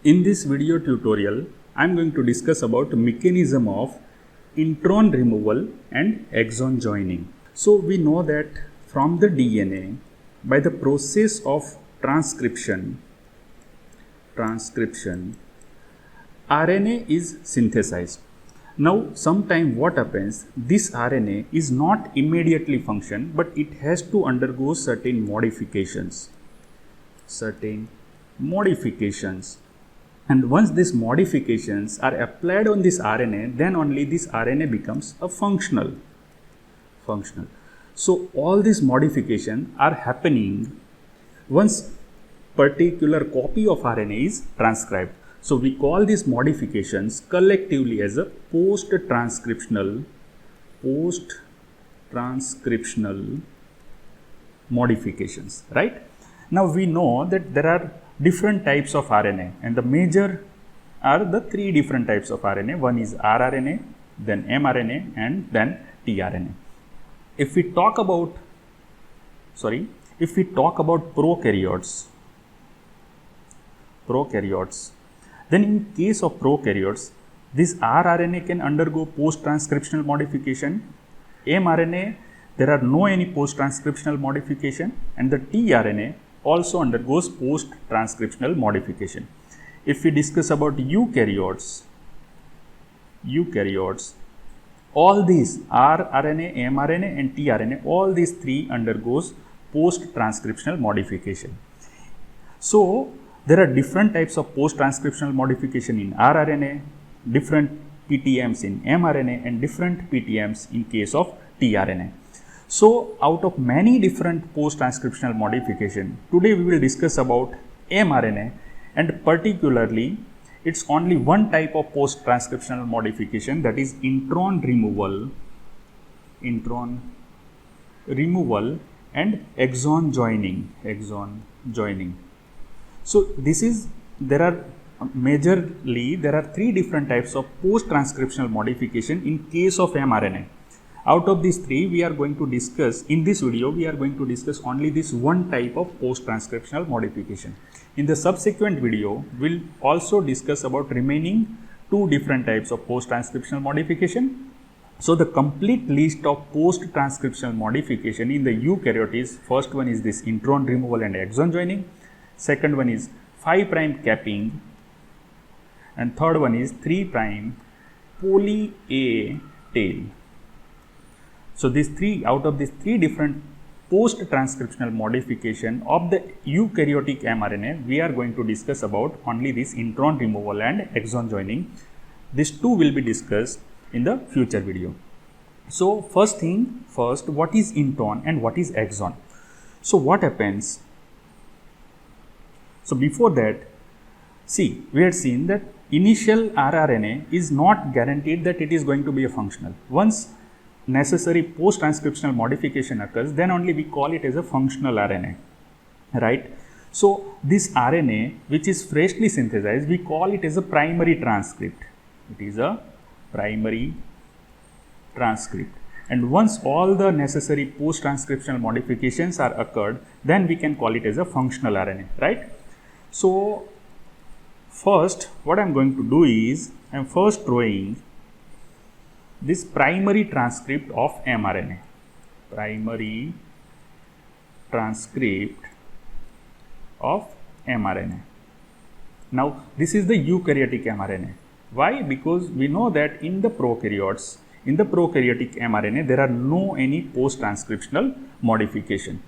In this video tutorial, I am going to discuss about mechanism of intron removal and exon joining. So we know that from the DNA, by the process of transcription, RNA is synthesized. Now sometime what happens, this RNA is not immediately function, but it has to undergo certain modifications. And once these modifications are applied on this RNA, then only this RNA becomes a functional. So all these modifications are happening once particular copy of RNA is transcribed. So we call these modifications collectively as a post-transcriptional modifications, right? Now we know that there are different types of RNA, and the major are the three different types of RNA. One is rRNA, then mRNA, and then tRNA. If we talk about prokaryotes, then in case of prokaryotes, this rRNA can undergo post-transcriptional modification. mRNA, there are no any post-transcriptional modification, and the tRNA also undergoes post-transcriptional modification. If we discuss about eukaryotes, all these rRNA, mRNA and tRNA, all these three undergoes post-transcriptional modification. So there are different types of post-transcriptional modification in rRNA, different PTMs in mRNA, and different PTMs in case of tRNA. So out of many different post-transcriptional modification, today we will discuss about mRNA, and particularly it's only one type of post-transcriptional modification, that is intron removal and exon joining. So there are three different types of post-transcriptional modification in case of mRNA. Out of these three, we are going to discuss, in this video, we are going to discuss only this one type of post-transcriptional modification. In the subsequent video, we'll also discuss about remaining two different types of post-transcriptional modification. So the complete list of post-transcriptional modification in the eukaryote is, first one is this intron removal and exon joining, second one is 5' capping, and third one is 3' poly A tail. So out of these three different post-transcriptional modification of the eukaryotic mRNA, we are going to discuss about only this intron removal and exon joining. These two will be discussed in the future video. So first, what is intron and what is exon? So what happens? So before that, see, we had seen that initial rRNA is not guaranteed that it is going to be a functional. Once necessary post-transcriptional modification occurs, then only we call it as a functional RNA, right? So this RNA, which is freshly synthesized, we call it as a primary transcript. It is a primary transcript. And once all the necessary post-transcriptional modifications are occurred, then we can call it as a functional RNA, right? So first, what I am going to do is, I am first drawing this primary transcript of mRNA. Now, this is the eukaryotic mRNA. Why? Because we know that in the prokaryotes, in the prokaryotic mRNA, there are no any post-transcriptional modification.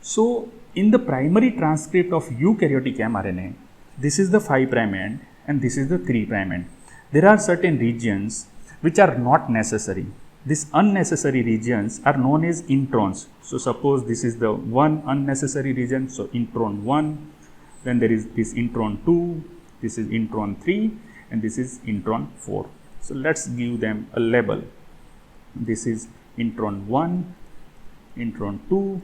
So, in the primary transcript of eukaryotic mRNA, this is the 5' end and this is the 3' end. There are certain regions which are not necessary. These unnecessary regions are known as introns. So suppose this is the one unnecessary region, so intron 1, then there is this intron 2, this is intron 3, and this is intron 4. So let's give them a label. This is intron 1, intron 2,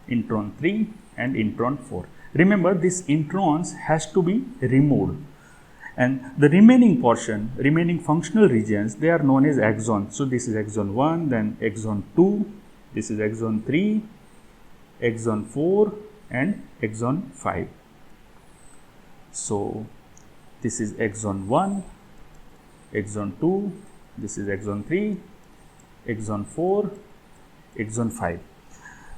intron 3, and intron 4. Remember, these introns has to be removed. And the remaining portion, remaining functional regions, they are known as exons. So this is exon 1, then exon 2, this is exon 3, exon 4, and exon 5. So this is exon 1, exon 2, this is exon 3, exon 4, exon 5.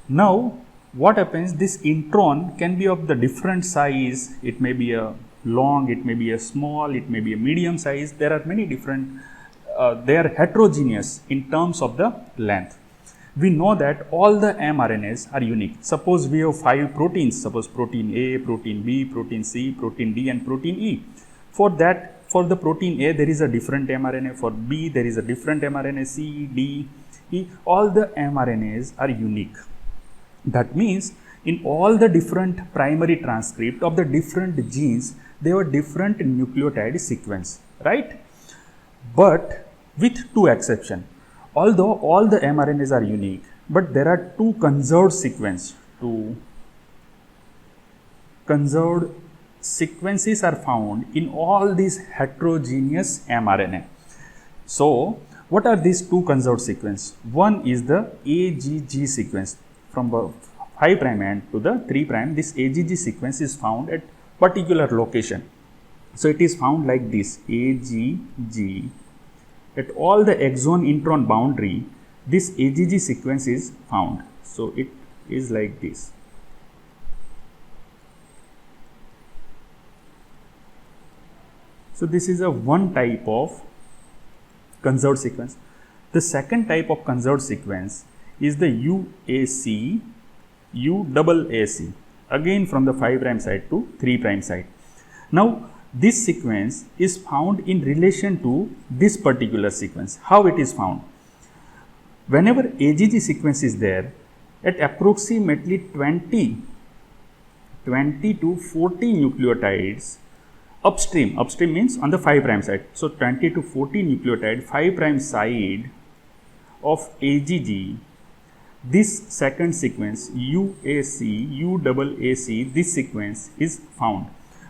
Now what happens, this intron can be of the different size. It may be a long, it may be a small, it may be a medium size. There are many different, they are heterogeneous in terms of the length. We know that all the mRNAs are unique. Suppose we have 5 proteins, suppose protein A, protein B, protein C, protein D and protein E. For that, for the protein A there is a different mRNA, for B there is a different mRNA, C, D, E, all the mRNAs are unique. That means in all the different primary transcript of the different genes, they have a different nucleotide sequence, right? But with two exceptions. Although all the mRNAs are unique, but there are two conserved sequences. Two conserved sequences are found in all these heterogeneous mRNA. So, what are these two conserved sequences? One is the AGG sequence. From the 5' end to the 3', this AGG sequence is found at particular location. So, it is found like this, AGG. At all the exon intron boundary, this AGG sequence is found. So, it is like this. So, this is a one type of conserved sequence. The second type of conserved sequence is the UAC, UAAC, again from the 5' side to 3' side. Now, this sequence is found in relation to this particular sequence. How it is found? Whenever AGG sequence is there, at approximately 20 to 40 nucleotides upstream means on the 5' side. So, 20 to 40 nucleotide 5' side of AGG, this second sequence UAC, UAAC, this sequence is found.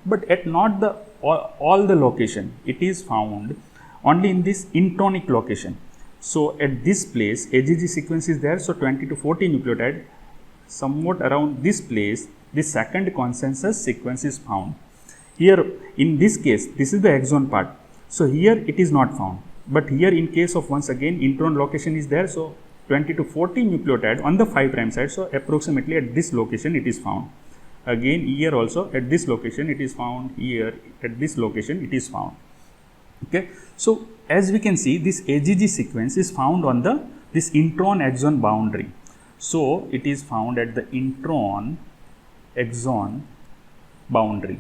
But at not the all the location, it is found only in this intronic location. So, at this place AGG sequence is there, so 20 to 40 nucleotide, somewhat around this place this second consensus sequence is found. Here in this case, this is the exon part, so here it is not found, but here in case of once again intron location is there, so 20 to 40 nucleotide on the 5' side, so approximately at this location it is found. Again here also at this location it is found, here at this location it is found. Okay, so as we can see, this AGG sequence is found on the this intron exon boundary. So it is found at the intron exon boundary.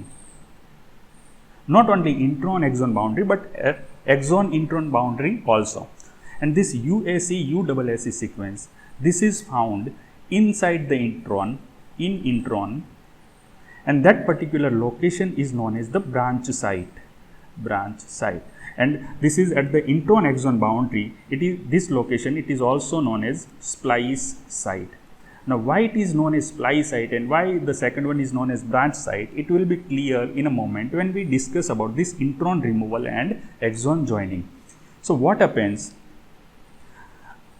Not only intron exon boundary, but at exon intron boundary also. And this UAC, UAAC sequence, this is found inside the intron, in intron, and that particular location is known as the branch site. And this is at the intron exon boundary. It is this location, it is also known as splice site. Now, why it is known as splice site and why the second one is known as branch site, it will be clear in a moment when we discuss about this intron removal and exon joining. So, what happens?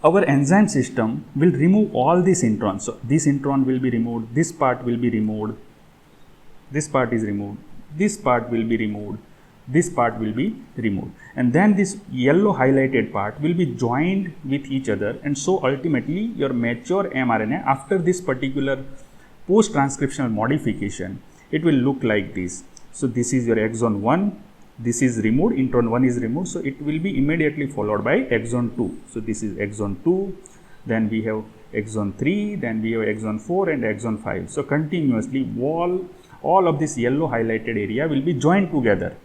Our enzyme system will remove all these introns. So, this intron will be removed, this part will be removed, this part is removed, this part will be removed, this part will be removed, and then this yellow highlighted part will be joined with each other, and so ultimately your mature mRNA after this particular post transcriptional modification, it will look like this. So, this is your exon 1, this is removed, intron 1 is removed, so it will be immediately followed by exon 2. So, this is exon 2, then we have exon 3, then we have exon 4 and exon 5. So, continuously all of this yellow highlighted area will be joined together.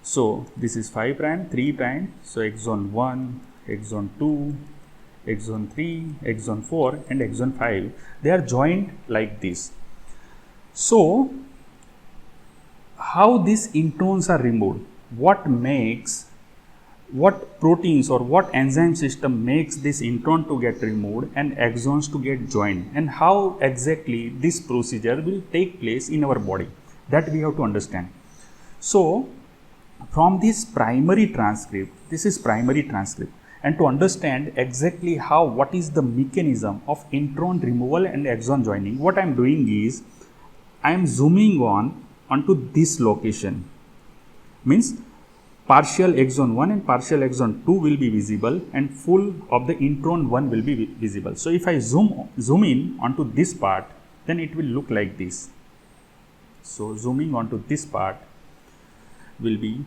So, this is 5', 3', so exon 1, exon 2, exon 3, exon 4 and exon 5, they are joined like this. So, how these introns are removed, what proteins or what enzyme system makes this intron to get removed and exons to get joined, and how exactly this procedure will take place in our body, that we have to understand. So, from this primary transcript, this is primary transcript, and to understand exactly what is the mechanism of intron removal and exon joining, what I am doing is I am zooming on onto this location, means partial exon 1 and partial exon 2 will be visible and full of the intron 1 will be visible. So if I zoom in onto this part, then it will look like this. So zooming onto this part will be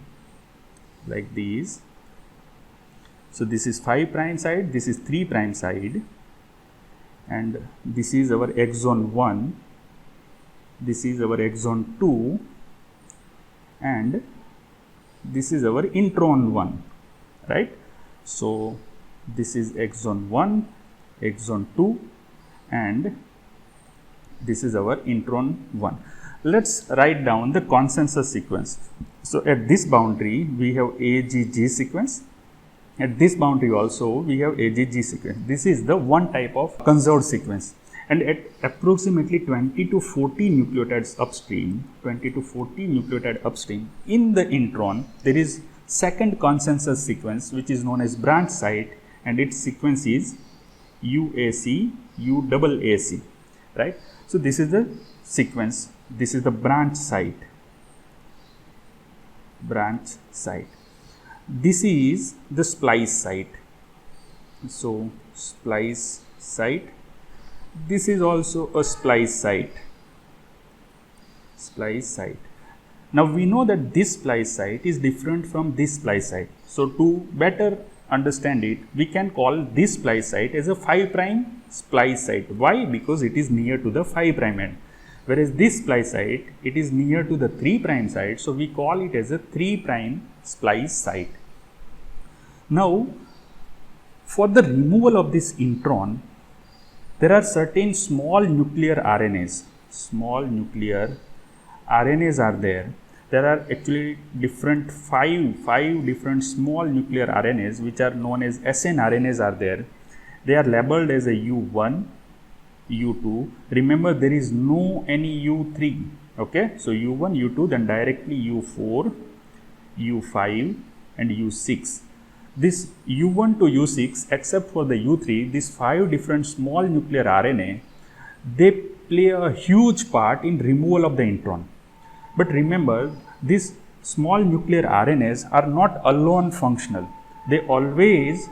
like this. So this is 5 prime side, this is 3 prime side, and this is our exon 1, this is our exon 2, and this is our intron 1, right? So this is exon 1, exon 2, and this is our intron 1. Let's write down the consensus sequence. So at this boundary we have AGG sequence. At this boundary also we have AGG sequence. This is the one type of conserved sequence. And at approximately 20 to 40 nucleotides upstream, in the intron, there is second consensus sequence which is known as branch site, and its sequence is UAC, UAAC, right? So this is the sequence, this is the branch site. This is the splice site. So splice site. This is also a splice site. Now we know that this splice site is different from this splice site. So to better understand it, we can call this splice site as a 5 prime splice site. Why? Because it is near to the 5 prime end. Whereas this splice site, it is near to the 3 prime site. So we call it as a 3 prime splice site. Now for the removal of this intron, there are certain small nuclear RNAs. Are there. There are actually five different small nuclear RNAs which are known as snRNAs are there. They are labeled as a U1, U2. Remember, there is no any U3. Okay, so U1, U2, then directly U4, U5, and U6. This U1 to U6, except for the U3, these 5 different small nuclear RNA, they play a huge part in removal of the intron. But remember, these small nuclear RNAs are not alone functional. They always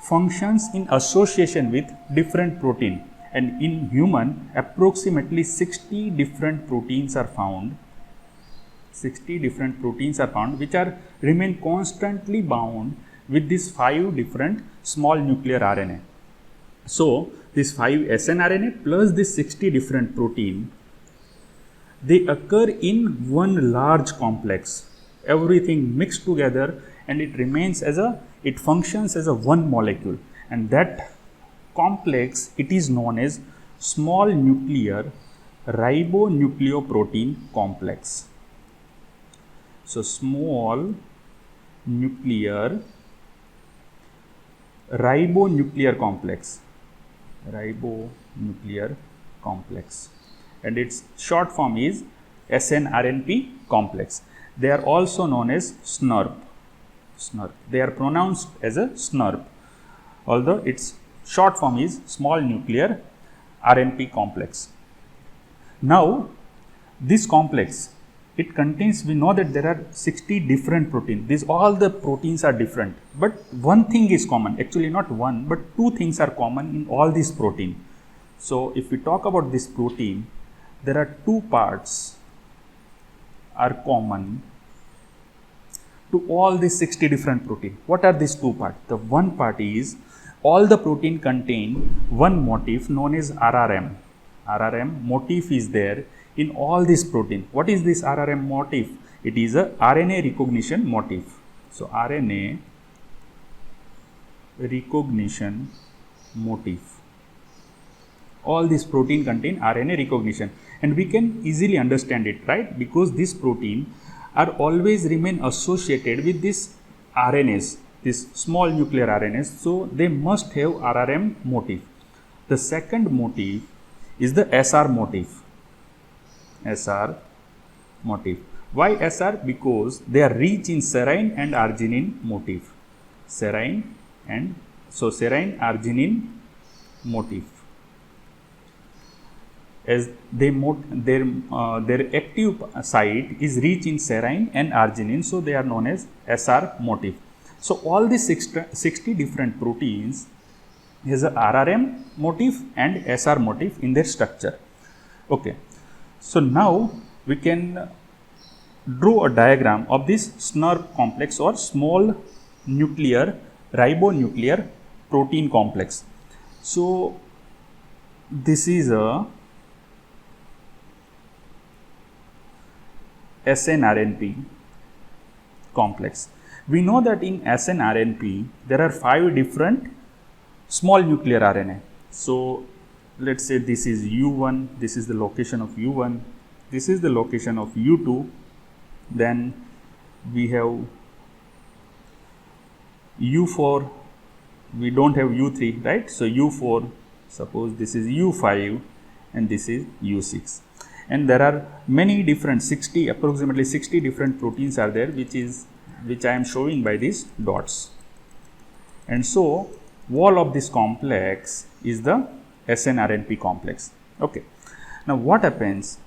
functions in association with different protein. And in human, approximately 60 different proteins are found. Which are remain constantly bound with these 5 different small nuclear RNA. So these 5 snRNA plus this 60 different protein, they occur in one large complex, everything mixed together, and it functions as a one molecule, and that complex, it is known as small nuclear ribonucleoprotein complex. So small nuclear ribonuclear complex, and its short form is snRNP complex. They are also known as SNRP. They are pronounced as a SNRP, although its short form is small nuclear RNP complex. Now this complex, it contains, we know that there are 60 different proteins. All the proteins are different, but one thing is common. Actually not one, but 2 things are common in all these protein. So if we talk about this protein, there are 2 parts are common to all these 60 different protein. What are these 2 parts? The one part is all the protein contain one motif known as RRM. RRM motif is there in all this protein. What is this RRM motif? It is a RNA recognition motif. So RNA recognition motif. All this protein contain RNA recognition, and we can easily understand it, right? Because this protein are always remain associated with this RNAs, this small nuclear RNAs. So they must have RRM motif. The second motif is the SR motif. SR motif. Why SR? Because they are rich in serine and arginine motif. Serine arginine motif. as their active site is rich in serine and arginine, so they are known as SR motif. So all these 60 different proteins has a RRM motif and SR motif in their structure. Okay, so now we can draw a diagram of this SNRP complex or small nuclear ribonuclear protein complex. So this is a SNRNP complex. We know that in SNRNP there are 5 different small nuclear RNA. So let's say this is U1, this is the location of U1, this is the location of U2, then we have U4, we don't have U3, right? So U4, suppose this is U5 and this is U6. And there are many different approximately 60 different proteins are there, which I am showing by these dots. And so wall of this complex is the SNRNP complex. Okay. Now what happens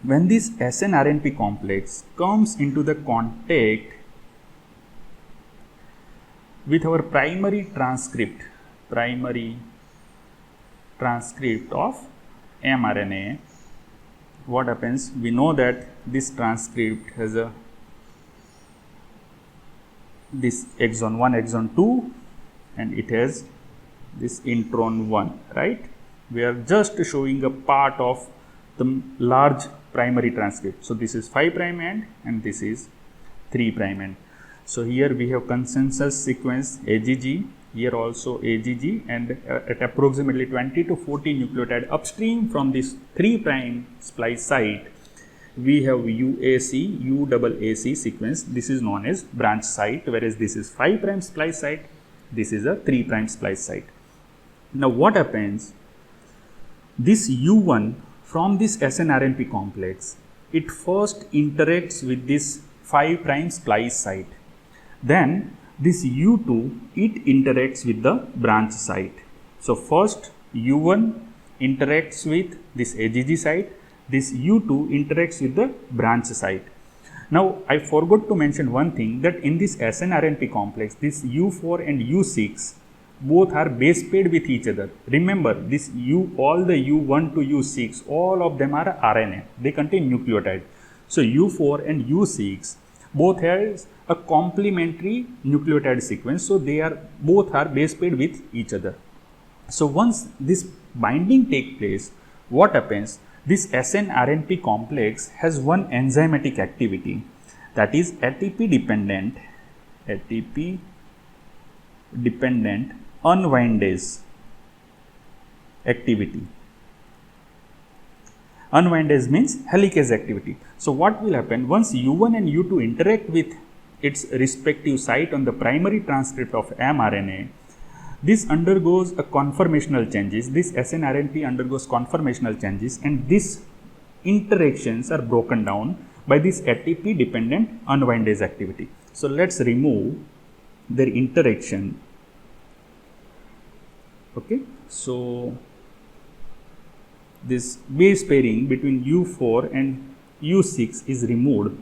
when this SNRNP complex comes into the contact with our primary transcript of mRNA? What happens? We know that this transcript has this exon 1, exon 2, and it has this intron 1, right? We are just showing a part of the large primary transcript. So this is 5' end and this is 3' end. So here we have consensus sequence AGG, here also AGG, and at approximately 20 to 40 nucleotide upstream from this 3' splice site, we have UAC sequence. This is known as branch site, whereas this is 5' splice site, this is a 3' splice site. Now what happens? This U1 from this SNRNP complex, it first interacts with this 5' splice site. Then this U2, it interacts with the branch site. So first U1 interacts with this AGG site, this U2 interacts with the branch site. Now I forgot to mention one thing, that in this SNRNP complex, this U4 and U6 both are base paired with each other. Remember, this all the U1 to U6, all of them are RNA. They contain nucleotide. So U4 and U6 both has a complementary nucleotide sequence. So they are both are base paired with each other. So once this binding takes place, what happens? This SNRNP complex has one enzymatic activity, that is ATP dependent unwindase activity. Unwindase means helicase activity. So what will happen once U1 and U2 interact with its respective site on the primary transcript of mRNA? This undergoes a conformational changes. This SNRNP undergoes conformational changes, and these interactions are broken down by this ATP dependent unwindase activity. So let's remove their interaction. Okay, so this base pairing between U4 and U6 is removed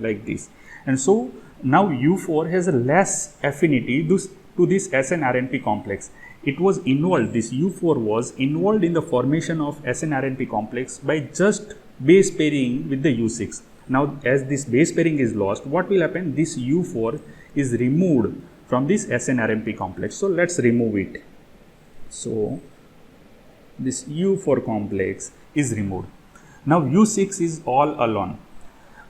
like this, and so now U4 has a less affinity to this SNRNP complex. It was involved, this U4 was involved in the formation of SNRNP complex by just base pairing with the U6. Now as this base pairing is lost, what will happen? This U4 is removed from this SNRNP complex. So let's remove it. So this U4 complex is removed. Now U6 is all alone.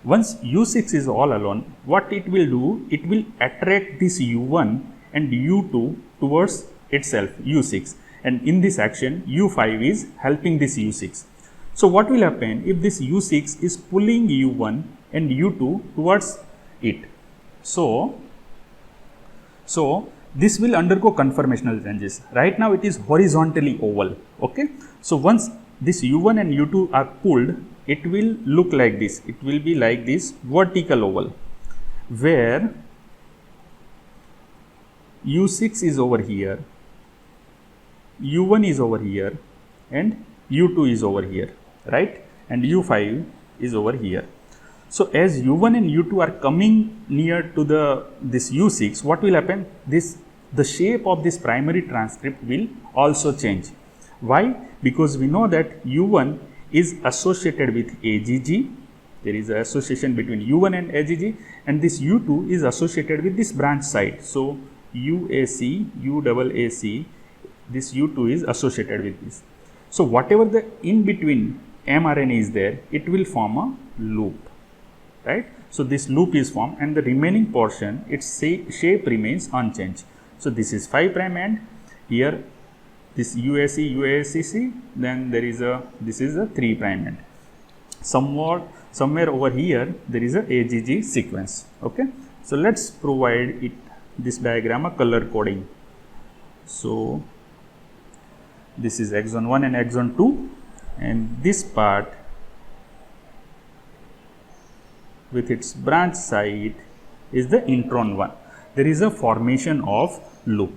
Once U6 is all alone, what it will do? It will attract this U1 and U2 towards itself, U6, and in this action U5 is helping this U6. So what will happen if this U6 is pulling U1 and U2 towards it? So this will undergo conformational changes. Right now it is horizontally oval. Okay, so once this U1 and U2 are pulled, it will look like this. It will be like this vertical oval, where U6 is over here, U1 is over here, and U2 is over here, right? And U5 is over here. So as U1 and U2 are coming near to this U6, what will happen? The shape of this primary transcript will also change. Why? Because we know that U1 is associated with AGG. There is an association between U1 and AGG, and this U2 is associated with this branch site. So UAC, UAAC, this U2 is associated with this. So whatever the in between mRNA is there, it will form a loop, right? So this loop is formed, and the remaining portion, its shape remains unchanged. So this is 5' end, here this UAC, UACC, then there is this is a 3' end. Somewhere over here there is a AGG sequence. Okay, so let's provide this diagram a color coding. So this is exon 1 and exon 2, and this part with its branch site is the intron 1. There is a formation of loop.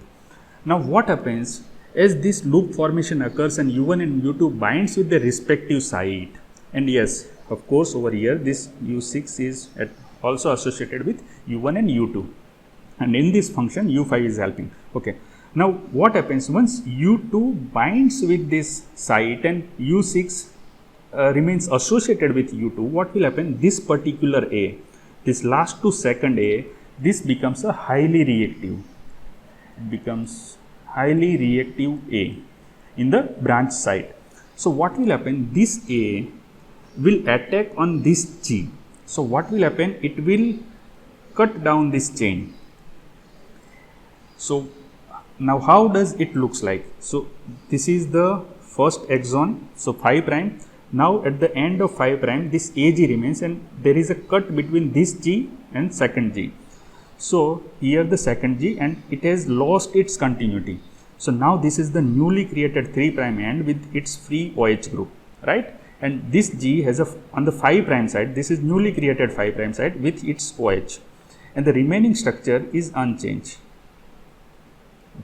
Now what happens as this loop formation occurs and U1 and U2 binds with the respective site, and yes, of course over here this U6 is also associated with U1 and U2, and in this function U5 is helping. Okay, now what happens once U2 binds with this site and U6 remains associated with U2, what will happen? This particular A, this last to second A, this becomes a highly reactive. It becomes highly reactive A in the branch site. So what will happen? This A will attack on this G. So what will happen? It will cut down this chain. So now how does it looks like? So this is the first exon, so 5'. Now at the end of 5', this AG remains, and there is a cut between this G and second G. So here the second G, and it has lost its continuity. So now this is the newly created 3' end with its free OH group, right? And this G has on the 5' side, this is newly created 5' side with its OH, and the remaining structure is unchanged.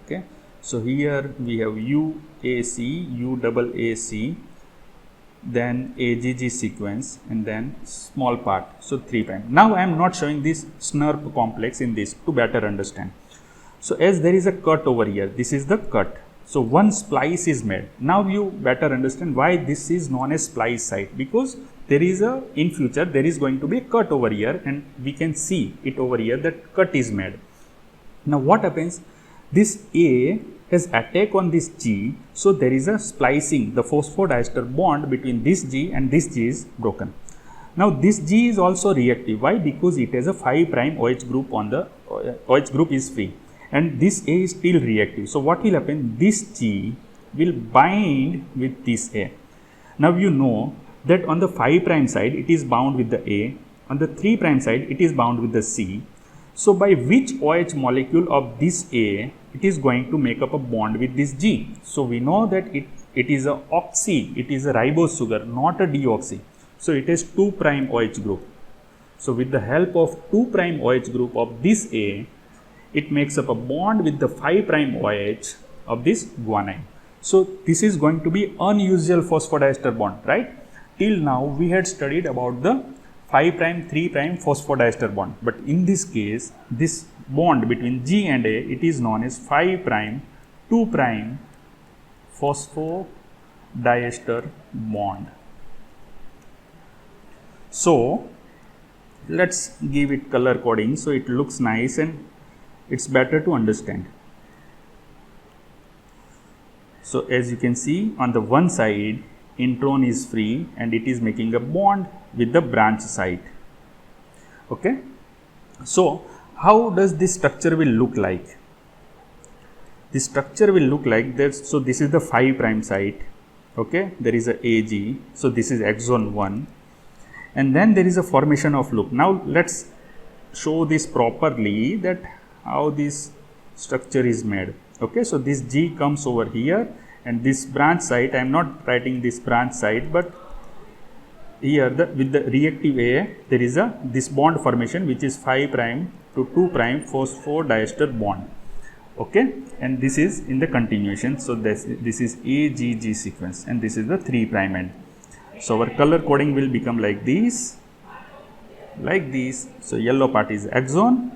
Okay, so here we have UAC, UAAC, then AGG sequence, and then small part, so 3'. Now I am not showing this SNRP complex in this to better understand. So as there is a cut over here, this is the cut. So one splice is made. Now you better understand why this is known as splice site, because there is in future there is going to be a cut over here, and we can see it over here that cut is made. Now what happens? This A has attack on this G, so there is a splicing, the phosphodiester bond between this G and this G is broken. Now this G is also reactive. Why? Because it has a 5' OH group on the OH group is free, and this A is still reactive. So what will happen? This G will bind with this A. Now you know that on the 5' side it is bound with the A, on the 3' side it is bound with the C. So by which OH molecule of this A it is going to make up a bond with this G? So we know that it is a oxy, it is a ribose sugar, not a deoxy. So it has 2' OH group. So with the help of 2' OH group of this A, it makes up a bond with the 5' OH of this guanine. So this is going to be unusual phosphodiester bond, right? Till now we had studied about the 5', 3' phosphodiester bond, but in this case, this bond between G and A, it is known as 5', 2' phosphodiester bond. So let's give it color coding so it looks nice and it's better to understand. So as you can see, on the one side intron is free and it is making a bond with the branch site. Okay, so how does this structure will look like? The structure will look like this. So this is the 5' site. Okay, there is a AG. So this is exon 1, and then there is a formation of loop. Now let's show this properly, that how this structure is made. Okay, so this G comes over here, and this branch site, I am not writing this branch site, but here with the reactive A, there is this bond formation which is 5' to 2' phosphodiester bond. Okay, and this is in the continuation. So this is AGG sequence, and this is the 3' end. So our color coding will become like this. So yellow part is exon,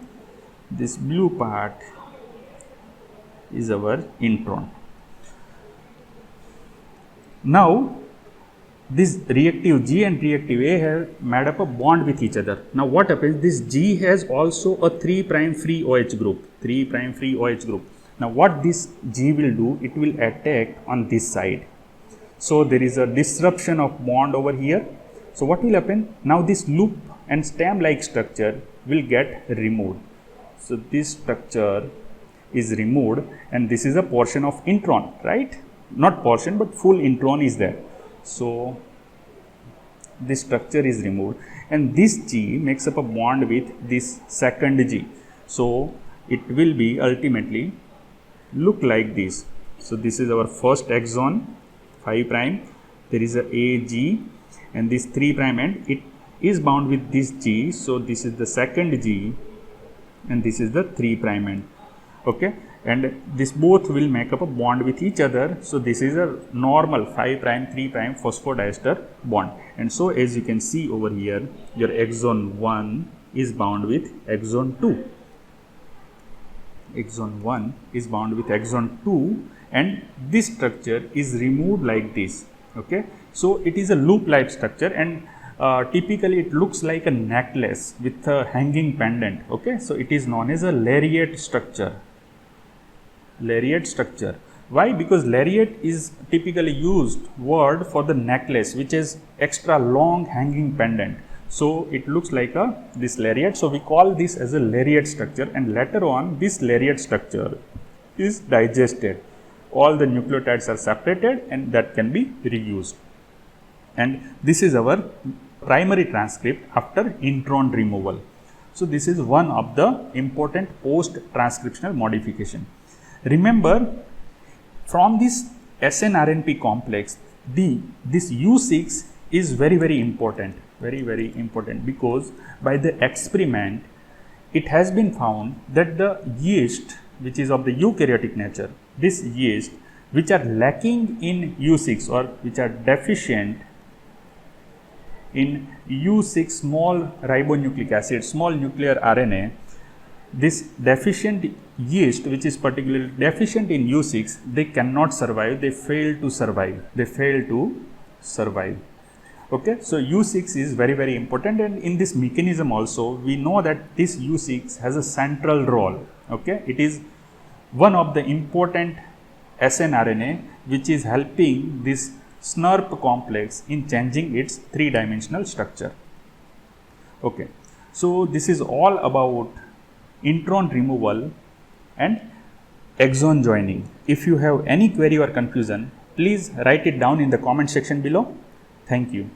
this blue part is our intron. Now this reactive G and reactive A have made up a bond with each other. Now what happens, this G has also a 3' free OH group, 3' free OH group. Now what this G will do, it will attack on this side. So there is a disruption of bond over here. So what will happen, now this loop and stem like structure will get removed. So this structure is removed, and this is a portion of intron, right? Not portion, but full intron is there. So this structure is removed, and this G makes up a bond with this second G. So it will be ultimately look like this. So this is our first exon 5', there is a AG, and this 3' end, it is bound with this G. So this is the second G, and this is the 3' end. Okay, and this both will make up a bond with each other. So this is a normal 5', 3' phosphodiester bond. And so as you can see over here, your exon 1 is bound with exon 2. Exon 1 is bound with exon 2, and this structure is removed like this. Okay, so it is a loop like structure, and typically it looks like a necklace with a hanging pendant. Okay, so it is known as a lariat structure. Lariat structure. Why? Because lariat is typically used word for the necklace which is extra long hanging pendant. So it looks like this lariat. So we call this as a lariat structure, and later on this lariat structure is digested. All the nucleotides are separated, and that can be reused. And this is our primary transcript after intron removal. So this is one of the important post-transcriptional modification. Remember, from this SNRNP complex, this U6 is very important, very important, because by the experiment it has been found that the yeast which is of the eukaryotic nature, this yeast which are lacking in U6 or which are deficient in U6 small ribonucleic acid, small nuclear RNA, this deficient yeast which is particularly deficient in U6, they cannot survive, they fail to survive. Okay, so U6 is very important, and in this mechanism also we know that this U6 has a central role. Okay, it is one of the important snRNA which is helping this SNRP complex in changing its three-dimensional structure. Okay, so this is all about intron removal and exon joining. If you have any query or confusion, please write it down in the comment section below. Thank you.